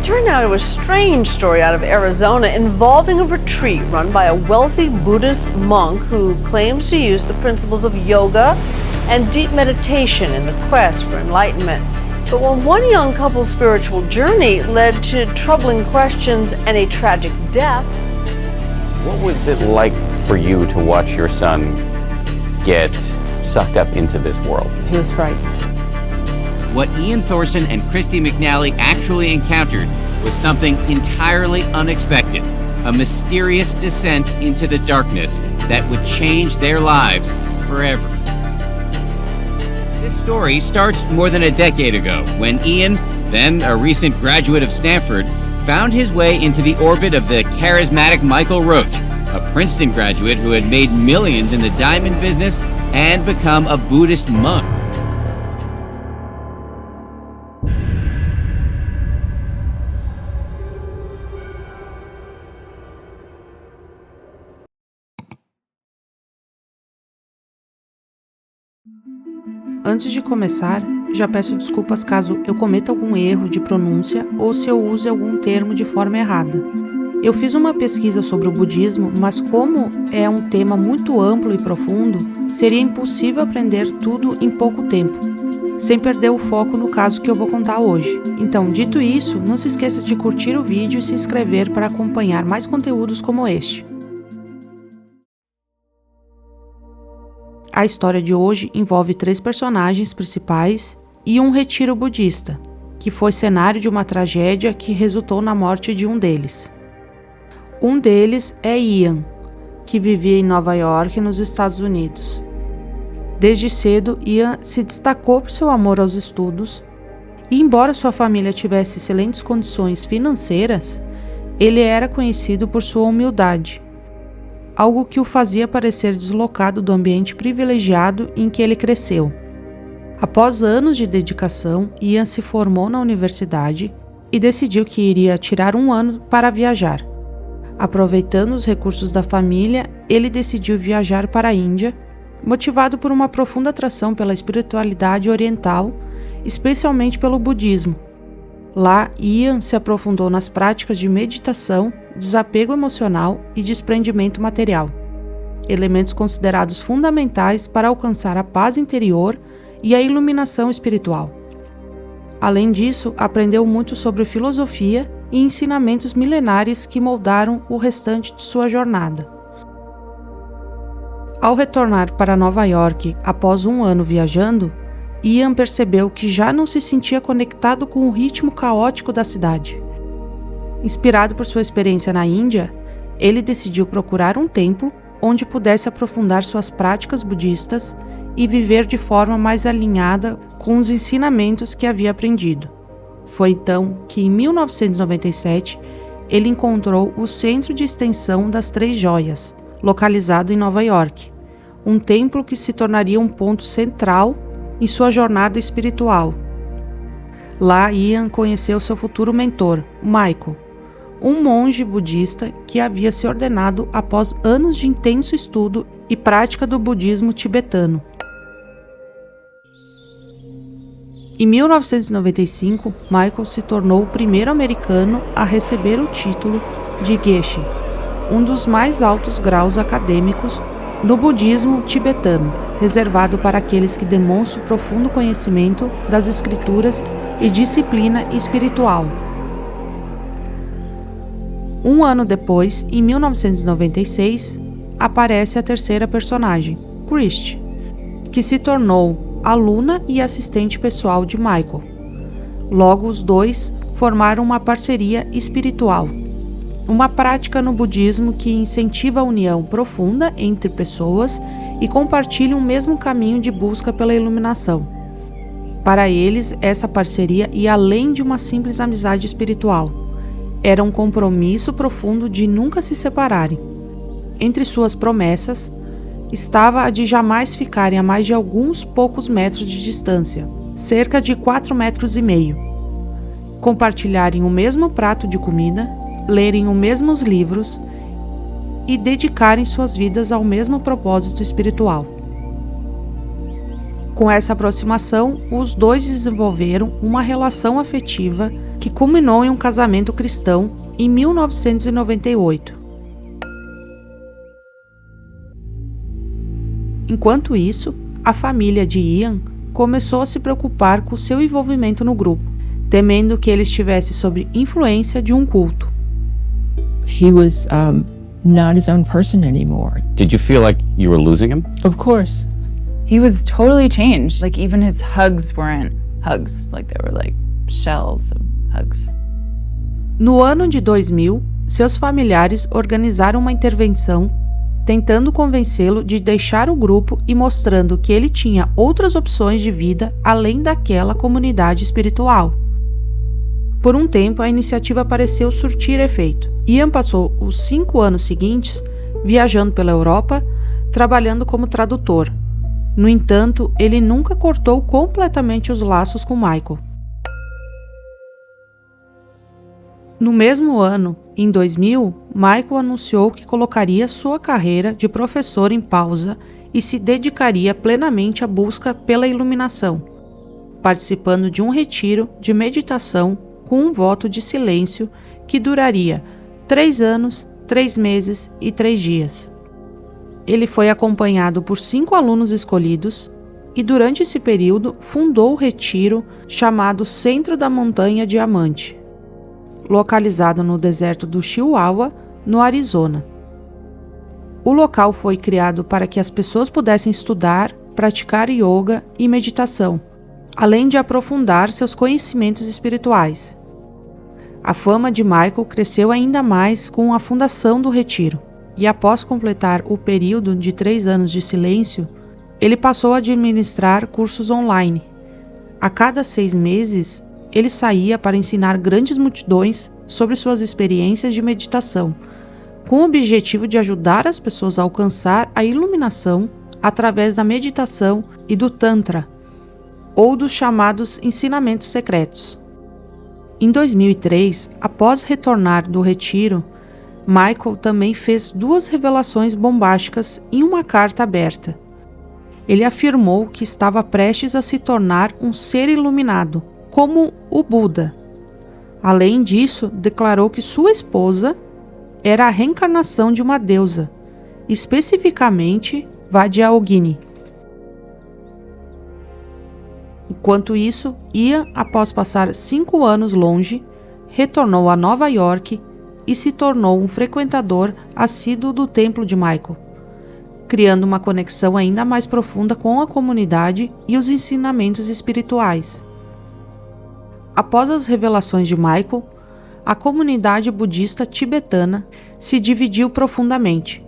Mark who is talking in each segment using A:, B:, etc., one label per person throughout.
A: turn now to a strange story out of Arizona involving a retreat run by a wealthy Buddhist monk who claims to use the principles of yoga and deep meditation in the quest for enlightenment. But when one young couple's spiritual journey led to troubling questions and a tragic death...
B: What was it like for you to watch your son get sucked up into this world?
C: He was frightened.
D: What Ian Thorson and Christy McNally actually encountered was something entirely unexpected, a mysterious descent into the darkness that would change their lives forever. This story starts more than a decade ago when Ian, then a recent graduate of Stanford, found his way into the orbit of the charismatic Michael Roach, a Princeton graduate who had made millions in the diamond business and become a Buddhist monk.
C: Antes de começar, já peço desculpas caso eu cometa algum erro de pronúncia ou se eu use algum termo de forma errada. Eu fiz uma pesquisa sobre o budismo, mas como é um tema muito amplo e profundo, seria impossível aprender tudo em pouco tempo, sem perder o foco no caso que eu vou contar hoje. Então, dito isso, não se esqueça de curtir o vídeo e se inscrever para acompanhar mais conteúdos como este. A história de hoje envolve 3 personagens principais e um retiro budista, que foi cenário de uma tragédia que resultou na morte de um deles. Um deles é Ian, que vivia em Nova York, nos Estados Unidos. Desde cedo, Ian se destacou por seu amor aos estudos, e embora sua família tivesse excelentes condições financeiras, ele era conhecido por sua humildade, algo que o fazia parecer deslocado do ambiente privilegiado em que ele cresceu. Após anos de dedicação, Ian se formou na universidade e decidiu que iria tirar um ano para viajar. Aproveitando os recursos da família, ele decidiu viajar para a Índia, motivado por uma profunda atração pela espiritualidade oriental, especialmente pelo budismo. Lá, Ian se aprofundou nas práticas de meditação, desapego emocional e desprendimento material, elementos considerados fundamentais para alcançar a paz interior e a iluminação espiritual. Além disso, aprendeu muito sobre filosofia e ensinamentos milenares que moldaram o restante de sua jornada. Ao retornar para Nova York após um ano viajando, Ian percebeu que já não se sentia conectado com o ritmo caótico da cidade. Inspirado por sua experiência na Índia, ele decidiu procurar um templo onde pudesse aprofundar suas práticas budistas e viver de forma mais alinhada com os ensinamentos que havia aprendido. Foi então que, em 1997, ele encontrou o Centro de Extensão das Três Joias, localizado em Nova York, um templo que se tornaria um ponto central em sua jornada espiritual. Lá, Ian conheceu seu futuro mentor, Michael, um monge budista que havia se ordenado após anos de intenso estudo e prática do budismo tibetano. Em 1995, Michael se tornou o primeiro americano a receber o título de Geshe, um dos mais altos graus acadêmicos no budismo tibetano, reservado para aqueles que demonstram profundo conhecimento das escrituras e disciplina espiritual. Um ano depois, em 1996, aparece a terceira personagem, Christy, que se tornou aluna e assistente pessoal de Michael. Logo, os dois formaram uma parceria espiritual, uma prática no budismo que incentiva a união profunda entre pessoas e compartilham o mesmo caminho de busca pela iluminação. Para eles, essa parceria ia além de uma simples amizade espiritual. Era um compromisso profundo de nunca se separarem. Entre suas promessas, estava a de jamais ficarem a mais de alguns poucos metros de distância, cerca de 4,5 metros, compartilharem o mesmo prato de comida, lerem os mesmos livros e dedicarem suas vidas ao mesmo propósito espiritual. Com essa aproximação, os dois desenvolveram uma relação afetiva que culminou em um casamento cristão em 1998. Enquanto isso, a família de Ian começou a se preocupar com seu envolvimento no grupo, temendo que ele estivesse sob influência de um culto.
E: He was not his own person anymore.
B: Did you feel like you were losing him?
E: Of course.
F: He was totally changed. Like, even his hugs weren't hugs. Like, they were like shells of hugs.
C: No ano de 2000, seus familiares organizaram uma intervenção tentando convencê-lo de deixar o grupo e mostrando que ele tinha outras opções de vida além daquela comunidade espiritual. Por um tempo, a iniciativa pareceu surtir efeito. Ian passou os 5 anos seguintes viajando pela Europa, trabalhando como tradutor. No entanto, ele nunca cortou completamente os laços com Michael. No mesmo ano, em 2000, Michael anunciou que colocaria sua carreira de professor em pausa e se dedicaria plenamente à busca pela iluminação, participando de um retiro de meditação com um voto de silêncio que duraria 3 anos, 3 meses e 3 dias. Ele foi acompanhado por 5 alunos escolhidos e, durante esse período, fundou o retiro chamado Centro da Montanha Diamante, localizado no deserto do Chihuahua, no Arizona. O local foi criado para que as pessoas pudessem estudar, praticar yoga e meditação, além de aprofundar seus conhecimentos espirituais. A fama de Michael cresceu ainda mais com a fundação do retiro, e após completar o período de 3 anos de silêncio, ele passou a administrar cursos online. A cada 6 meses, ele saía para ensinar grandes multidões sobre suas experiências de meditação, com o objetivo de ajudar as pessoas a alcançar a iluminação através da meditação e do Tantra, ou dos chamados ensinamentos secretos. Em 2003, após retornar do retiro, Michael também fez 2 revelações bombásticas em uma carta aberta. Ele afirmou que estava prestes a se tornar um ser iluminado, como o Buda. Além disso, declarou que sua esposa era a reencarnação de uma deusa, especificamente Vajrayogini. Enquanto isso, Ian, após passar 5 anos longe, retornou a Nova York e se tornou um frequentador assíduo do templo de Michael, criando uma conexão ainda mais profunda com a comunidade e os ensinamentos espirituais. Após as revelações de Michael, a comunidade budista tibetana se dividiu profundamente.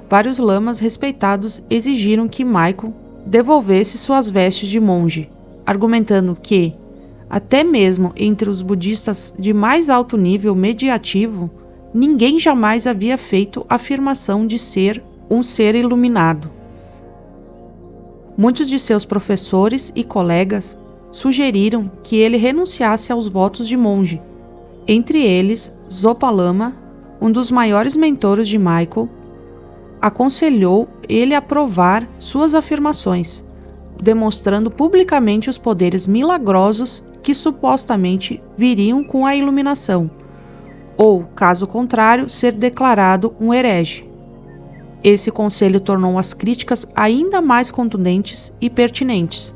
C: Vários lamas respeitados exigiram que Michael devolvesse suas vestes de monge, argumentando que, até mesmo entre os budistas de mais alto nível mediativo, ninguém jamais havia feito a afirmação de ser um ser iluminado. Muitos de seus professores e colegas sugeriram que ele renunciasse aos votos de monge. Entre eles, Zopa Lama, um dos maiores mentores de Michael, aconselhou ele a provar suas afirmações, demonstrando publicamente os poderes milagrosos que supostamente viriam com a iluminação, ou, caso contrário, ser declarado um herege. Esse conselho tornou as críticas ainda mais contundentes e pertinentes.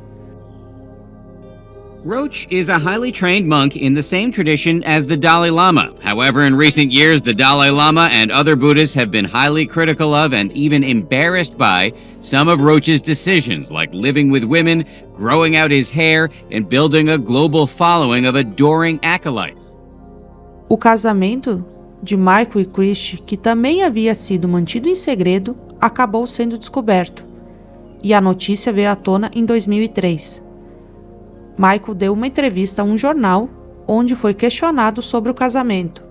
D: Roach is a highly trained monk in the same tradition as the Dalai Lama. However, in recent years, the Dalai Lama and other Buddhists have been highly critical of and even embarrassed by some of Roach's decisions, like living with women, growing out his hair, and building a global following of adoring acolytes.
C: O casamento de Michael e Christie, que também havia sido mantido em segredo, acabou sendo descoberto, e a notícia veio à tona em 2003. Michael deu uma entrevista a um jornal, onde foi questionado sobre o casamento.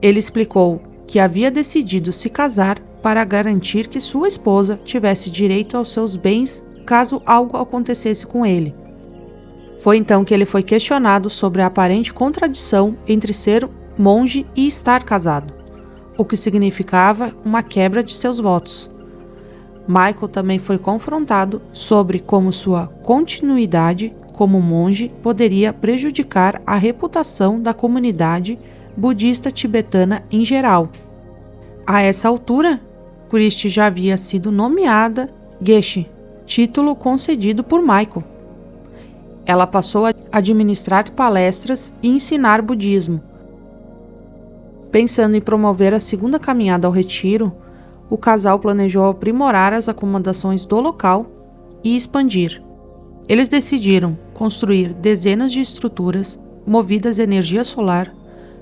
C: Ele explicou que havia decidido se casar para garantir que sua esposa tivesse direito aos seus bens caso algo acontecesse com ele. Foi então que ele foi questionado sobre a aparente contradição entre ser monge e estar casado, o que significava uma quebra de seus votos. Michael também foi confrontado sobre como sua continuidade como monge poderia prejudicar a reputação da comunidade budista tibetana em geral. A essa altura, Christie já havia sido nomeada Geshe, título concedido por Michael. Ela passou a administrar palestras e ensinar budismo. Pensando em promover a segunda caminhada ao retiro, o casal planejou aprimorar as acomodações do local e expandir. Eles decidiram construir dezenas de estruturas movidas a energia solar,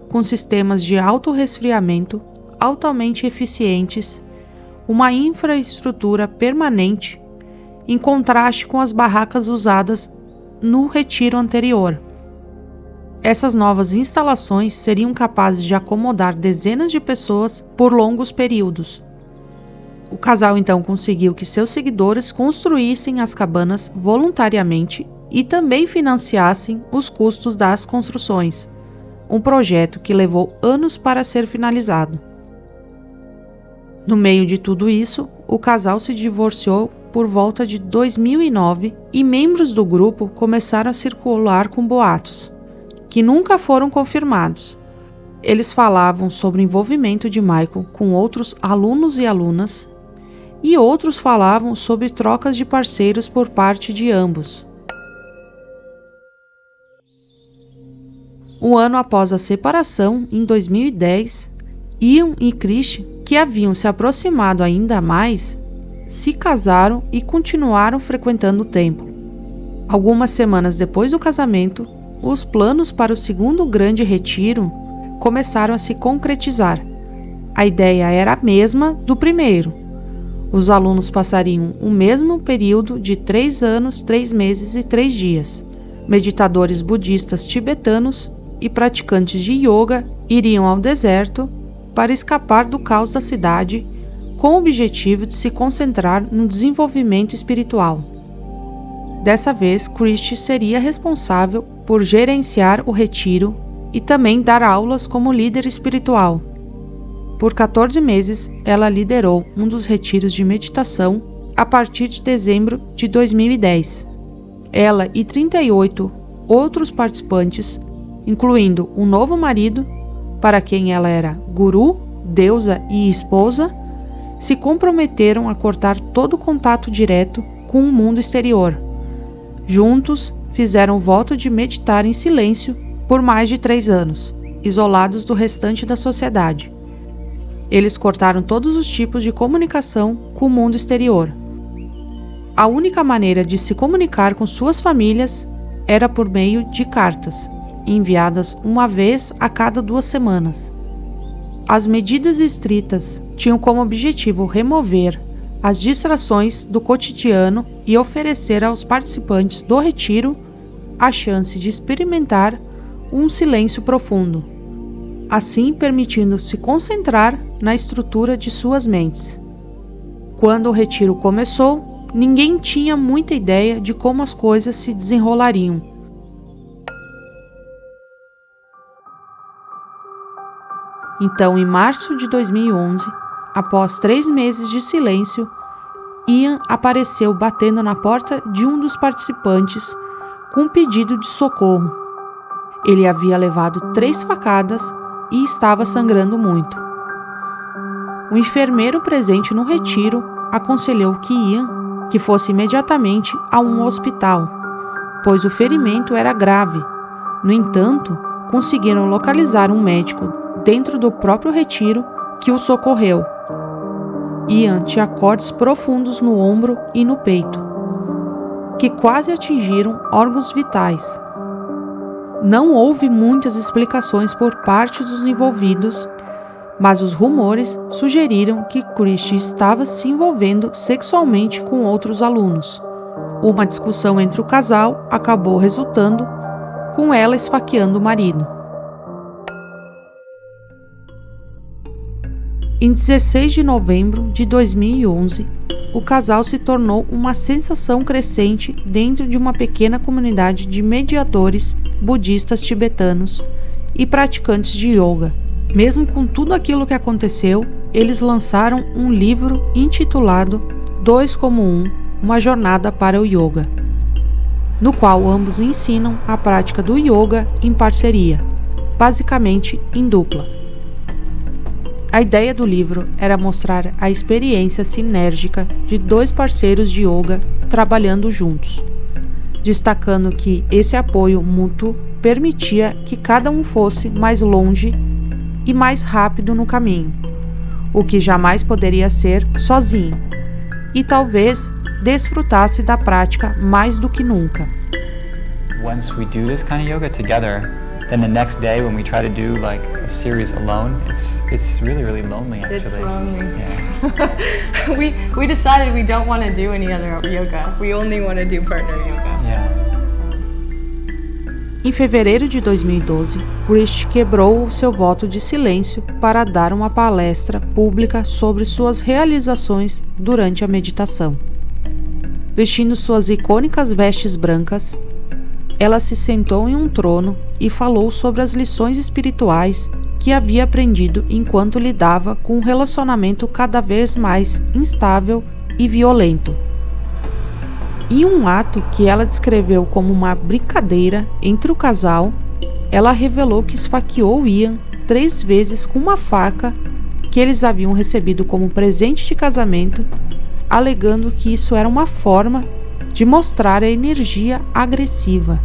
C: com sistemas de autorresfriamento altamente eficientes, uma infraestrutura permanente, em contraste com as barracas usadas no retiro anterior. Essas novas instalações seriam capazes de acomodar dezenas de pessoas por longos períodos. O casal então conseguiu que seus seguidores construíssem as cabanas voluntariamente e também financiassem os custos das construções, um projeto que levou anos para ser finalizado. No meio de tudo isso, o casal se divorciou por volta de 2009 e membros do grupo começaram a circular com boatos, que nunca foram confirmados. Eles falavam sobre o envolvimento de Michael com outros alunos e alunas, e outros falavam sobre trocas de parceiros por parte de ambos. Um ano após a separação, em 2010, Ian e Christie, que haviam se aproximado ainda mais, se casaram e continuaram frequentando o templo. Algumas semanas depois do casamento, os planos para o segundo grande retiro começaram a se concretizar. A ideia era a mesma do primeiro. Os alunos passariam o mesmo período de 3 anos, 3 meses e 3 dias. Meditadores budistas tibetanos e praticantes de yoga iriam ao deserto para escapar do caos da cidade, com o objetivo de se concentrar no desenvolvimento espiritual. Dessa vez, Christie seria responsável por gerenciar o retiro e também dar aulas como líder espiritual. Por 14 meses, ela liderou um dos retiros de meditação a partir de dezembro de 2010. Ela e 38 outros participantes, incluindo um novo marido, para quem ela era guru, deusa e esposa, se comprometeram a cortar todo contato direto com o mundo exterior. Juntos, fizeram o voto de meditar em silêncio por mais de 3 anos, isolados do restante da sociedade. Eles cortaram todos os tipos de comunicação com o mundo exterior. A única maneira de se comunicar com suas famílias era por meio de cartas, enviadas uma vez a cada 2 semanas. As medidas estritas tinham como objetivo remover as distrações do cotidiano e oferecer aos participantes do retiro a chance de experimentar um silêncio profundo, assim permitindo se concentrar na estrutura de suas mentes. Quando o retiro começou, ninguém tinha muita ideia de como as coisas se desenrolariam. Então, em março de 2011, após 3 meses de silêncio, Ian apareceu batendo na porta de um dos participantes com um pedido de socorro. Ele havia levado 3 facadas e estava sangrando muito. O enfermeiro presente no retiro aconselhou que Ian fosse imediatamente a um hospital, pois o ferimento era grave. No entanto, conseguiram localizar um médico dentro do próprio retiro que o socorreu. Ian tinha cortes profundos no ombro e no peito, que quase atingiram órgãos vitais. Não houve muitas explicações por parte dos envolvidos, mas os rumores sugeriram que Christie estava se envolvendo sexualmente com outros alunos. Uma discussão entre o casal acabou resultando com ela esfaqueando o marido. Em 16 de novembro de 2011, o casal se tornou uma sensação crescente dentro de uma pequena comunidade de mediadores budistas tibetanos e praticantes de yoga. Mesmo com tudo aquilo que aconteceu, eles lançaram um livro intitulado 2 como 1, uma jornada para o yoga. no qual ambos ensinam a prática do yoga em parceria, basicamente em dupla. A ideia do livro era mostrar a experiência sinérgica de dois parceiros de yoga trabalhando juntos, destacando que esse apoio mútuo permitia que cada um fosse mais longe e mais rápido no caminho, o que jamais poderia ser sozinho, e talvez desfrutasse da prática mais do que nunca.
G: Once we do this kind of yoga together, then the next day when we try to do like a series alone, it's really lonely actually.
H: It's lonely.
G: Yeah.
H: we decided we don't want to do any other yoga. We only want to do partner yoga.
G: Yeah.
C: Em fevereiro de 2012, Grish quebrou o seu voto de silêncio para dar uma palestra pública sobre suas realizações durante a meditação. Vestindo suas icônicas vestes brancas, ela se sentou em um trono e falou sobre as lições espirituais que havia aprendido enquanto lidava com um relacionamento cada vez mais instável e violento. Em um ato que ela descreveu como uma brincadeira entre o casal, ela revelou que esfaqueou Ian 3 vezes com uma faca que eles haviam recebido como presente de casamento, alegando que isso era uma forma de mostrar a energia agressiva.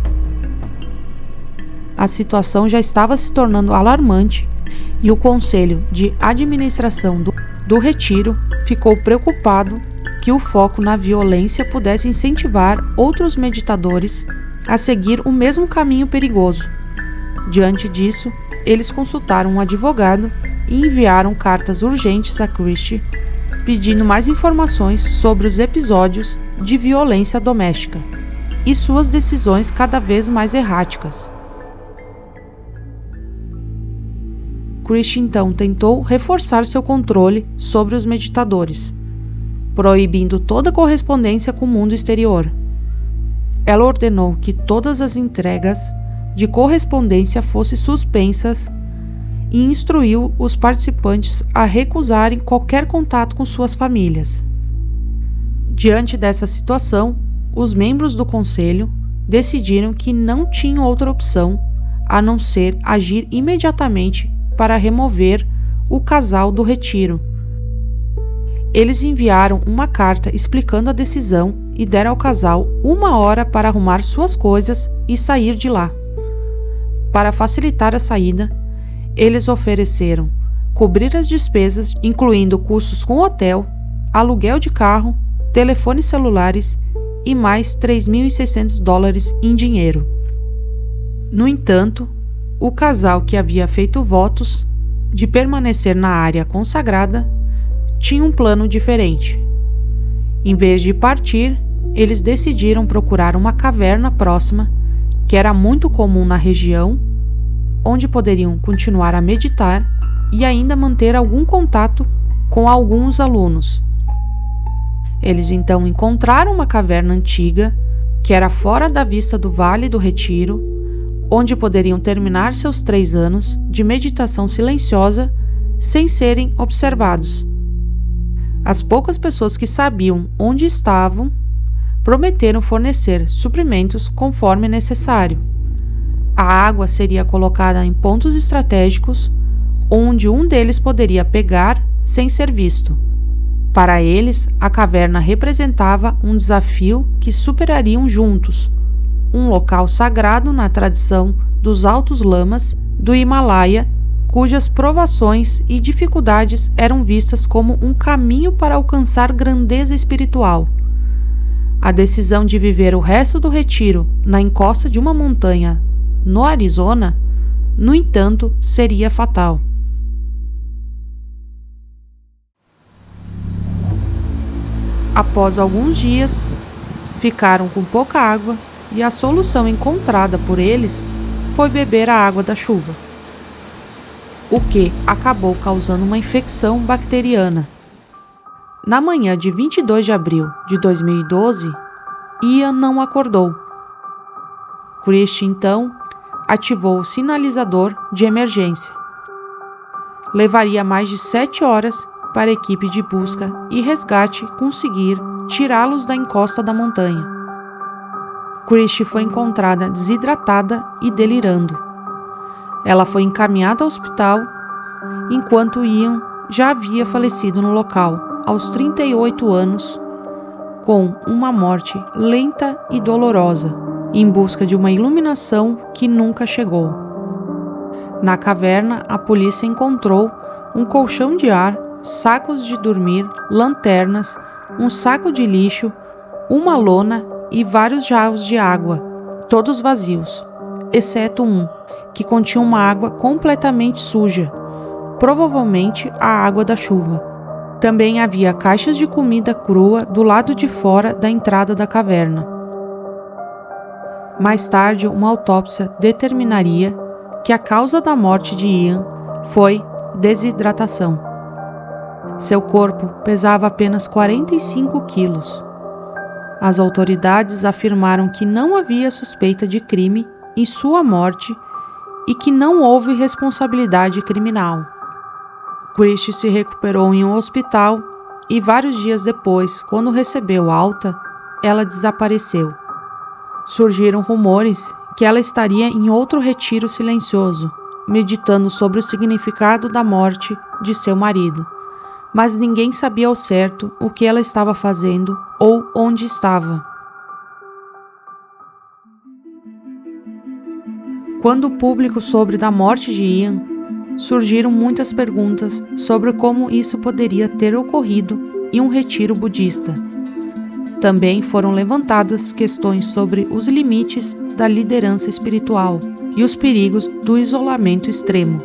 C: A situação já estava se tornando alarmante e o Conselho de Administração do Retiro ficou preocupado que o foco na violência pudesse incentivar outros meditadores a seguir o mesmo caminho perigoso. Diante disso, eles consultaram um advogado e enviaram cartas urgentes a Christie, pedindo mais informações sobre os episódios de violência doméstica e suas decisões cada vez mais erráticas. Christie então tentou reforçar seu controle sobre os meditadores, proibindo toda correspondência com o mundo exterior. Ela ordenou que todas as entregas de correspondência fossem suspensas e instruiu os participantes a recusarem qualquer contato com suas famílias. Diante dessa situação, os membros do conselho decidiram que não tinham outra opção a não ser agir imediatamente para remover o casal do retiro. Eles enviaram uma carta explicando a decisão e deram ao casal 1 hora para arrumar suas coisas e sair de lá. Para facilitar a saída, eles ofereceram cobrir as despesas, incluindo custos com hotel, aluguel de carro, telefones celulares e mais $3.600 em dinheiro. No entanto, o casal que havia feito votos de permanecer na área consagrada tinha um plano diferente. Em vez de partir, eles decidiram procurar uma caverna próxima, que era muito comum na região, onde poderiam continuar a meditar e ainda manter algum contato com alguns alunos. Eles então encontraram uma caverna antiga, que era fora da vista do Vale do Retiro, onde poderiam terminar seus 3 anos de meditação silenciosa sem serem observados. As poucas pessoas que sabiam onde estavam prometeram fornecer suprimentos conforme necessário. A água seria colocada em pontos estratégicos, onde um deles poderia pegar sem ser visto. Para eles, a caverna representava um desafio que superariam juntos, um local sagrado na tradição dos altos lamas do Himalaia, cujas provações e dificuldades eram vistas como um caminho para alcançar grandeza espiritual. A decisão de viver o resto do retiro na encosta de uma montanha no Arizona, no entanto, seria fatal. Após alguns dias, ficaram com pouca água e a solução encontrada por eles foi beber a água da chuva, o que acabou causando uma infecção bacteriana. Na manhã de 22 de abril de 2012, Ian não acordou. Christie, então, ativou o sinalizador de emergência. Levaria mais de 7 horas para a equipe de busca e resgate conseguir tirá-los da encosta da montanha. Christie foi encontrada desidratada e delirando. Ela foi encaminhada ao hospital, enquanto Ian já havia falecido no local, aos 38 anos, com uma morte lenta e dolorosa, em busca de uma iluminação que nunca chegou. Na caverna, a polícia encontrou um colchão de ar, sacos de dormir, lanternas, um saco de lixo, uma lona e vários jarros de água, todos vazios, exceto um, que continha uma água completamente suja, provavelmente a água da chuva. Também havia caixas de comida crua do lado de fora da entrada da caverna. Mais tarde, uma autópsia determinaria que a causa da morte de Ian foi desidratação. Seu corpo pesava apenas 45 quilos. As autoridades afirmaram que não havia suspeita de crime em sua morte e que não houve responsabilidade criminal. Christie se recuperou em um hospital e vários dias depois, quando recebeu alta, ela desapareceu. Surgiram rumores que ela estaria em outro retiro silencioso, meditando sobre o significado da morte de seu marido, mas ninguém sabia ao certo o que ela estava fazendo ou onde estava. Quando o público soube da morte de Ian, surgiram muitas perguntas sobre como isso poderia ter ocorrido em um retiro budista. Também foram levantadas questões sobre os limites da liderança espiritual e os perigos do isolamento extremo.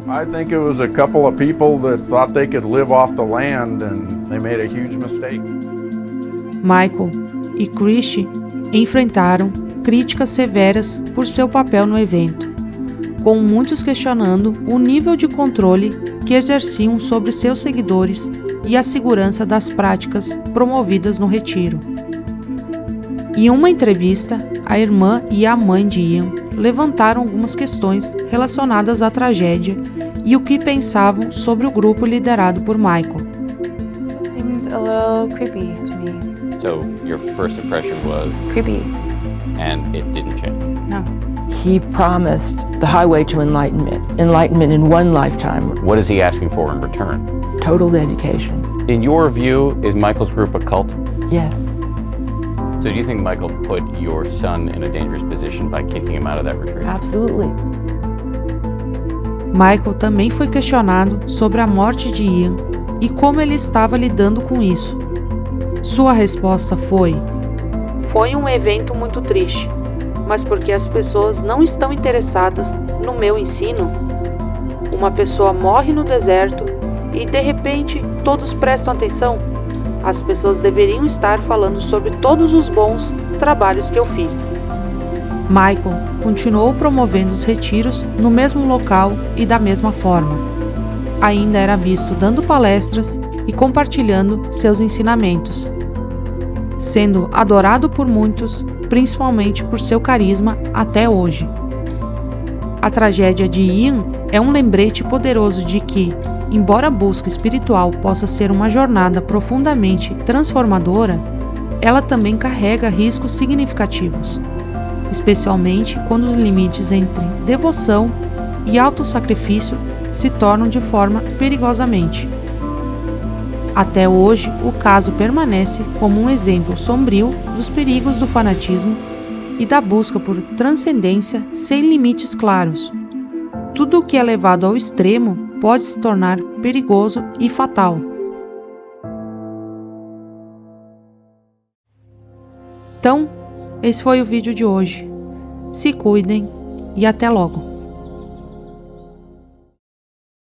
I: I think it was a couple of people that thought they could live off the land and they made a huge mistake.
C: Michael e Christie enfrentaram críticas severas por seu papel no evento, com muitos questionando o nível de controle que exerciam sobre seus seguidores e a segurança das práticas promovidas no retiro. Em uma entrevista, a irmã e a mãe de Ian levantaram algumas questões relacionadas à tragédia e o que pensavam sobre o grupo liderado por Michael.
F: It seems a little creepy to me.
B: So your first impression was,
F: Creepy.
B: and it didn't change.
F: No.
E: He promised the highway to enlightenment in one lifetime,
B: What is he asking for in return?
E: total dedication.
B: In your view, is Michael's group a cult?
E: Yes.
B: So do you think Michael put your son in a dangerous position by kicking him out of that retreat?
E: Absolutely.
C: Michael também foi questionado sobre a morte de Ian e como ele estava lidando com isso. Sua resposta foi: "Foi um evento muito triste, mas porque as pessoas não estão interessadas no meu ensino. Uma pessoa morre no deserto e, de repente, todos prestam atenção. As pessoas deveriam estar falando sobre todos os bons trabalhos que eu fiz." Michael continuou promovendo os retiros no mesmo local e da mesma forma. Ainda era visto dando palestras e compartilhando seus ensinamentos, sendo adorado por muitos, principalmente por seu carisma até hoje. A tragédia de Ian é um lembrete poderoso de que, embora a busca espiritual possa ser uma jornada profundamente transformadora, ela também carrega riscos significativos, especialmente quando os limites entre devoção e autossacrifício se tornam de forma perigosamente. Até hoje, o caso permanece como um exemplo sombrio dos perigos do fanatismo e da busca por transcendência sem limites claros. Tudo o que é levado ao extremo pode se tornar perigoso e fatal. Então, esse foi o vídeo de hoje. Se cuidem e até logo!